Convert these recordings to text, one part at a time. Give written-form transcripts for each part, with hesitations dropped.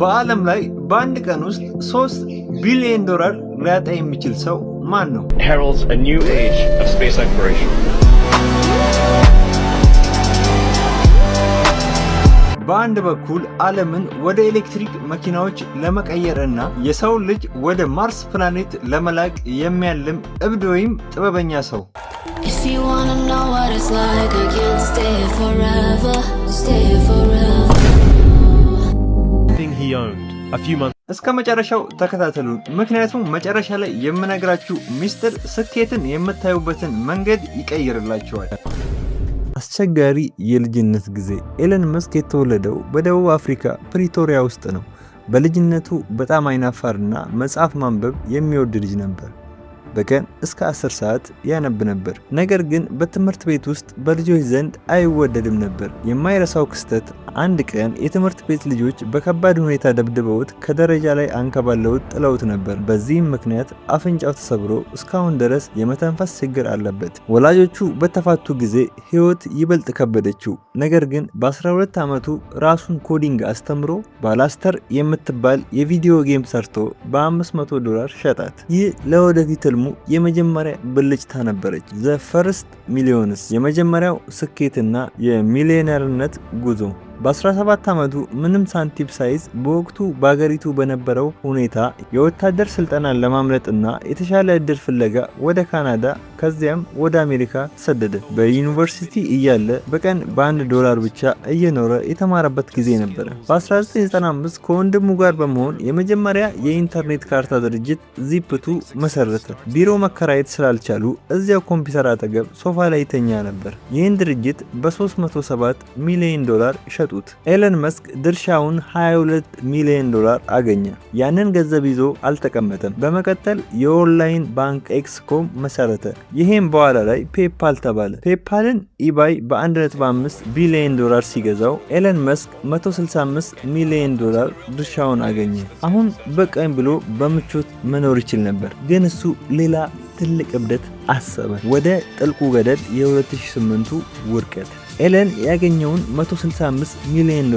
በዓለም ላይ በአንድ ቀን ውስጥ 3 ቢሊዮን ዶላር ሊያጣ የሚችል ሰው ማን ነው? heralds a new age of space exploration. በአንድ በኩል ዓለምን ወደ ኤሌክትሪክ መኪናዎች ለመቀየርና የሰው ልጅ ወደ ማርስ ፕላኔት ለመላክ የሚያልም እብድ ወይም ጥበበኛ ሰው። If you wanna know what it's like, I can't stay forever, stay forever. Thing he owned a few months. እስከ መጨረሻው ተከታተሉን፣ ምክንያቱም መጨረሻ ላይ የምነግራችሁ ሚስጥር ስኬትን የምታዩበትን መንገድ ይቀይርላችኋል። አስቸጋሪ የልጅነት ጊዜ። ኤለን መስክ የተወለደው በደቡብ አፍሪካ ፕሪቶሪያ ውስጥ ነው። በልጅነቱ በጣም አይናፋርና መጽሐፍ ማንበብ የሚወድ ልጅ ነበር። በቀን እስከ 10 ሰዓት ያነብ ነበር። ነገር ግን በትምህርት ቤት ውስጥ በልጆች ዘንድ አይወደድም ነበር። የማይረሳው ክስተት አንድ ቀን የትምህርት ቤት ልጆች በከባድ ሁኔታ ደብድበውት ከደረጃ ላይ አንከባለውት ጥለውት ነበር። በዚህም ምክንያት አፍንጫው ተሰብሮ እስካሁን ድረስ የመተንፈስ ችግር አለበት። ወላጆቹ በተፋቱ ጊዜ ህይወት ይበልጥ ከበደችው። ነገር ግን በ12 ዓመቱ ራሱን ኮዲንግ አስተምሮ ባላስተር የምትባል የቪዲዮ ጌም ሰርቶ በ$500 ሸጣት። ይህ ለወደፊት ህልሙ የመጀመሪያ ብልጭታ ነበረች። ዘ ፈርስት ሚሊዮንስ የመጀመሪያው ስኬትና የሚሊዮነርነት ጉዞ። በ17 ዓመቱ ምንም ሳንቲም ሳይዝ በወቅቱ በአገሪቱ በነበረው ሁኔታ የወታደር ስልጠናን ለማምለጥና የተሻለ እድል ፍለጋ ወደ ካናዳ ከዚያም ወደ አሜሪካ ተሰደደ። በዩኒቨርሲቲ እያለ በቀን $1 ብቻ እየኖረ የተማረበት ጊዜ ነበረ። በ1995 ከወንድሙ ጋር በመሆን የመጀመሪያ የኢንተርኔት ካርታ ድርጅት ዚፕቱ መሰረተ። ቢሮ መከራየት ስላልቻሉ እዚያው ኮምፒውተር አጠገብ ሶፋ ላይ ይተኛ ነበር። ይህን ድርጅት በ$307 ሚሊዮን ሸጡት። ኤለን መስክ ድርሻውን $22 ሚሊዮን አገኘ። ያንን ገንዘብ ይዞ አልተቀመጠም። በመቀጠል የኦንላይን ባንክ ኤክስኮም መሰረተ። ይሄም በኋላ ላይ ፔፓል ተባለ። ፔፓልን ኢባይ በ1.5 ቢሊዮን ሲገዛው ኤለን መስክ $165 ሚሊዮን ድርሻውን አገኘ። አሁን በቃኝ ብሎ በምቾት መኖር ይችል ነበር፣ ግን እሱ ሌላ ትልቅ እብደት አሰበ። ወደ ጥልቁ ገደል የ2008ቱ ውድቀት። ኤለን ያገኘውን $165 ሚሊዮን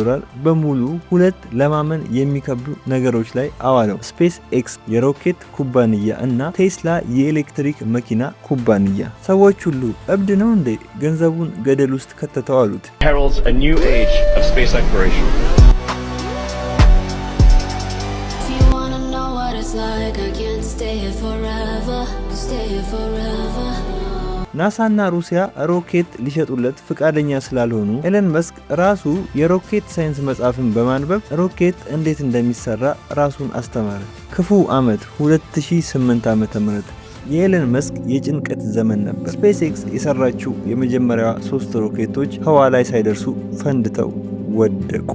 በሙሉ ሁለት ለማመን የሚከብዱ ነገሮች ላይ አዋለው። ስፔስ ኤክስ የሮኬት ኩባንያ እና ቴስላ የኤሌክትሪክ መኪና ኩባንያ። ሰዎች ሁሉ እብድ ነው እንዴ ገንዘቡን ገደል ውስጥ ከተተው አሉት። heralds a new age of space exploration. If you wanna know what it's like, I can't stay forever, stay forever. ናሳና ሩሲያ ሮኬት ሊሸጡለት ፍቃደኛ ስላልሆኑ ኤለን መስክ ራሱ የሮኬት ሳይንስ መጽሐፍን በማንበብ ሮኬት እንዴት እንደሚሰራ ራሱን አስተማረ። ክፉ ዓመት 2008 ዓ.ም የኤለን መስክ የጭንቀት ዘመን ነበር። ስፔስ ኤክስ የሰራችው የመጀመሪያዋ 3 ሮኬቶች ህዋ ላይ ሳይደርሱ ፈንድተው ወደቁ።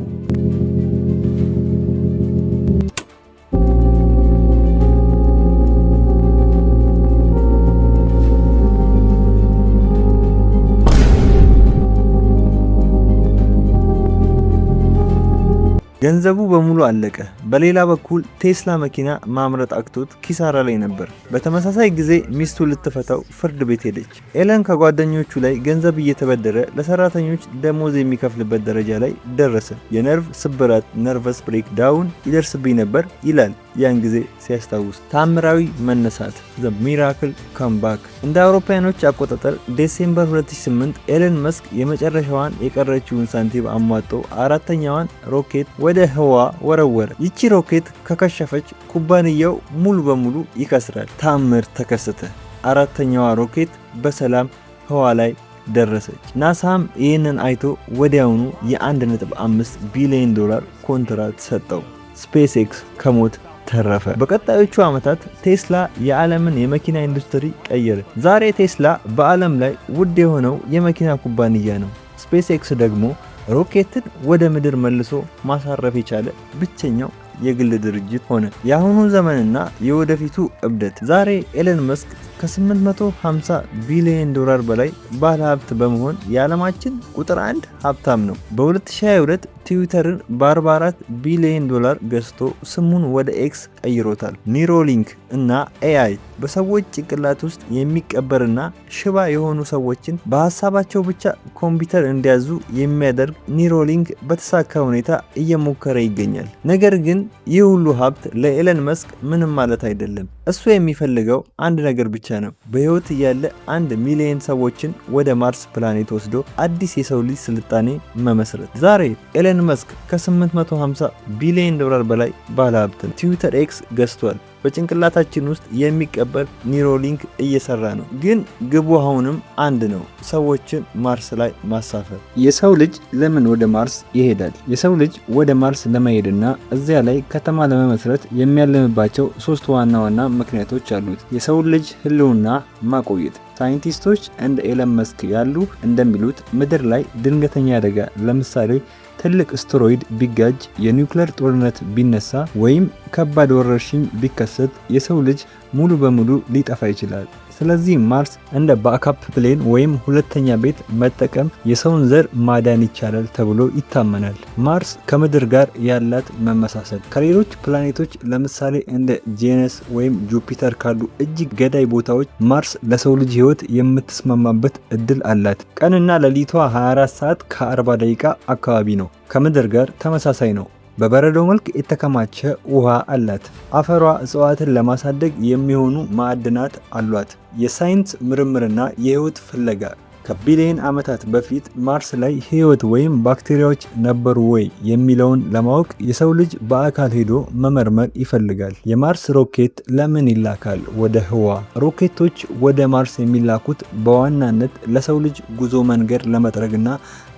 ገንዘቡ በሙሉ አለቀ። በሌላ በኩል ቴስላ መኪና ማምረት አቅቶት ኪሳራ ላይ ነበር። በተመሳሳይ ጊዜ ሚስቱ ልትፈታው ፍርድ ቤት ሄደች። ኤለን ከጓደኞቹ ላይ ገንዘብ እየተበደረ ለሰራተኞች ደሞዝ የሚከፍልበት ደረጃ ላይ ደረሰ። የነርቭ ስብራት ነርቨስ ብሬክ ዳውን ይደርስብኝ ነበር ይላል ያን ጊዜ ሲያስታውስ። ታምራዊ መነሳት ዘ ሚራክል ካምባክ። እንደ አውሮፓውያኖች አቆጣጠር ዲሴምበር 2008 ኤለን መስክ የመጨረሻዋን የቀረችውን ሳንቲም አሟጦ አራተኛዋን ሮኬት ወደ ህዋ ወረወረ። ይቺ ሮኬት ከከሸፈች ኩባንያው ሙሉ በሙሉ ይከስራል። ታምር ተከሰተ። አራተኛዋ ሮኬት በሰላም ህዋ ላይ ደረሰች። ናሳም ይህንን አይቶ ወዲያውኑ የ$1.5 ቢሊዮን ኮንትራት ሰጠው። ስፔስ ኤክስ ከሞት ተረፈ። በቀጣዮቹ ዓመታት ቴስላ የዓለምን የመኪና ኢንዱስትሪ ቀየረ። ዛሬ ቴስላ በዓለም ላይ ውድ የሆነው የመኪና ኩባንያ ነው። ስፔስ ኤክስ ደግሞ ሮኬትን ወደ ምድር መልሶ ማሳረፍ የቻለ ብቸኛው የግል ድርጅት ሆነ። የአሁኑ ዘመንና የወደፊቱ እብደት። ዛሬ ኤለን መስክ ከ850 ቢሊዮን ዶላር በላይ ባለ ሀብት በመሆን የዓለማችን ቁጥር 1 ሀብታም ነው። በ2022 ትዊተርን በ44 ቢሊዮን ዶላር ገዝቶ ስሙን ወደ ኤክስ ቀይሮታል። ኒሮሊንክ እና ኤአይ በሰዎች ጭንቅላት ውስጥ የሚቀበርና ሽባ የሆኑ ሰዎችን በሀሳባቸው ብቻ ኮምፒውተር እንዲያዙ የሚያደርግ ኒሮሊንክ በተሳካ ሁኔታ እየሞከረ ይገኛል። ነገር ግን ይህ ሁሉ ሀብት ለኤለን መስክ ምንም ማለት አይደለም። እሱ የሚፈልገው አንድ ነገር ብቻ ነው፣ በህይወት እያለ 1 ሚሊዮን ሰዎችን ወደ ማርስ ፕላኔት ወስዶ አዲስ የሰው ልጅ ስልጣኔ መመስረት። ዛሬ ኤለን መስክ ከ850 ቢሊዮን ዶላር በላይ ባለሀብት ነው። ትዊተር ኤክስ ገዝቷል። በጭንቅላታችን ውስጥ የሚቀበል ኒሮሊንክ እየሰራ ነው። ግን ግቡ አሁንም አንድ ነው፣ ሰዎችን ማርስ ላይ ማሳፈር። የሰው ልጅ ለምን ወደ ማርስ ይሄዳል? የሰው ልጅ ወደ ማርስ ለመሄድና እዚያ ላይ ከተማ ለመመስረት የሚያለምባቸው 3 ዋና ዋና ምክንያቶች አሉት። የሰው ልጅ ህልውና ማቆየት። ሳይንቲስቶች እንደ ኤለን መስክ ያሉ እንደሚሉት ምድር ላይ ድንገተኛ አደጋ፣ ለምሳሌ ትልቅ አስትሮይድ ቢጋጅ፣ የኒውክሌር ጦርነት ቢነሳ ወይም ከባድ ወረርሽኝ ቢከሰት የሰው ልጅ ሙሉ በሙሉ ሊጠፋ ይችላል። ስለዚህ ማርስ እንደ ባክአፕ ፕሌን ወይም ሁለተኛ ቤት መጠቀም የሰውን ዘር ማዳን ይቻላል ተብሎ ይታመናል። ማርስ ከምድር ጋር ያላት መመሳሰል ከሌሎች ፕላኔቶች ለምሳሌ እንደ ጄነስ ወይም ጁፒተር ካሉ እጅግ ገዳይ ቦታዎች ማርስ ለሰው ልጅ ህይወት የምትስማማበት እድል አላት። ቀንና ሌሊቷ 24 ሰዓት ከ40 ደቂቃ አካባቢ ነው። ከምድር ጋር ተመሳሳይ ነው። በበረዶ መልክ የተከማቸ ውሃ አላት። አፈሯ እጽዋትን ለማሳደግ የሚሆኑ ማዕድናት አሏት። የሳይንስ ምርምርና የህይወት ፍለጋ ከቢሊዮን ዓመታት በፊት ማርስ ላይ ህይወት ወይም ባክቴሪያዎች ነበሩ ወይ የሚለውን ለማወቅ የሰው ልጅ በአካል ሄዶ መመርመር ይፈልጋል። የማርስ ሮኬት ለምን ይላካል ወደ ህዋ? ሮኬቶች ወደ ማርስ የሚላኩት በዋናነት ለሰው ልጅ ጉዞ መንገድ ለመጥረግና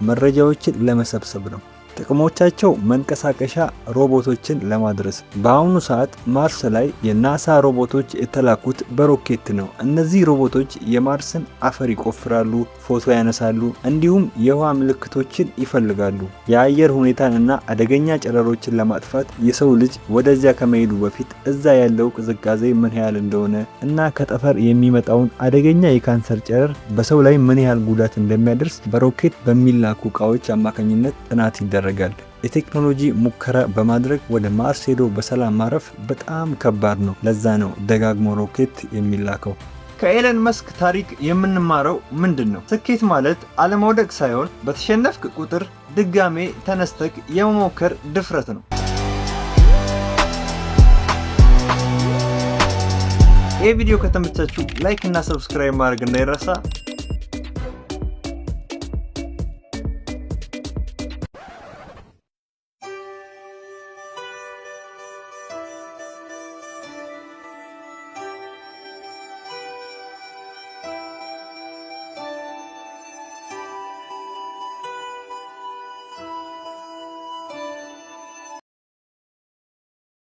መረጃዎችን ለመሰብሰብ ነው። ጥቅሞቻቸው መንቀሳቀሻ ሮቦቶችን ለማድረስ። በአሁኑ ሰዓት ማርስ ላይ የናሳ ሮቦቶች የተላኩት በሮኬት ነው። እነዚህ ሮቦቶች የማርስን አፈር ይቆፍራሉ፣ ፎቶ ያነሳሉ፣ እንዲሁም የውሃ ምልክቶችን ይፈልጋሉ። የአየር ሁኔታንና አደገኛ ጨረሮችን ለማጥፋት የሰው ልጅ ወደዚያ ከመሄዱ በፊት እዛ ያለው ቅዝቃዜ ምን ያህል እንደሆነ እና ከጠፈር የሚመጣውን አደገኛ የካንሰር ጨረር በሰው ላይ ምን ያህል ጉዳት እንደሚያደርስ በሮኬት በሚላኩ እቃዎች አማካኝነት ጥናት ይደረጋል። የቴክኖሎጂ ሙከራ በማድረግ ወደ ማርስ ሄዶ በሰላም ማረፍ በጣም ከባድ ነው። ለዛ ነው ደጋግሞ ሮኬት የሚላከው። ከኤለን መስክ ታሪክ የምንማረው ምንድን ነው? ስኬት ማለት አለመውደቅ ሳይሆን በተሸነፍክ ቁጥር ድጋሜ ተነስተክ የመሞከር ድፍረት ነው። ይህ ቪዲዮ ከተመቻችሁ ላይክ እና ሰብስክራይብ ማድረግ እንዳይረሳ።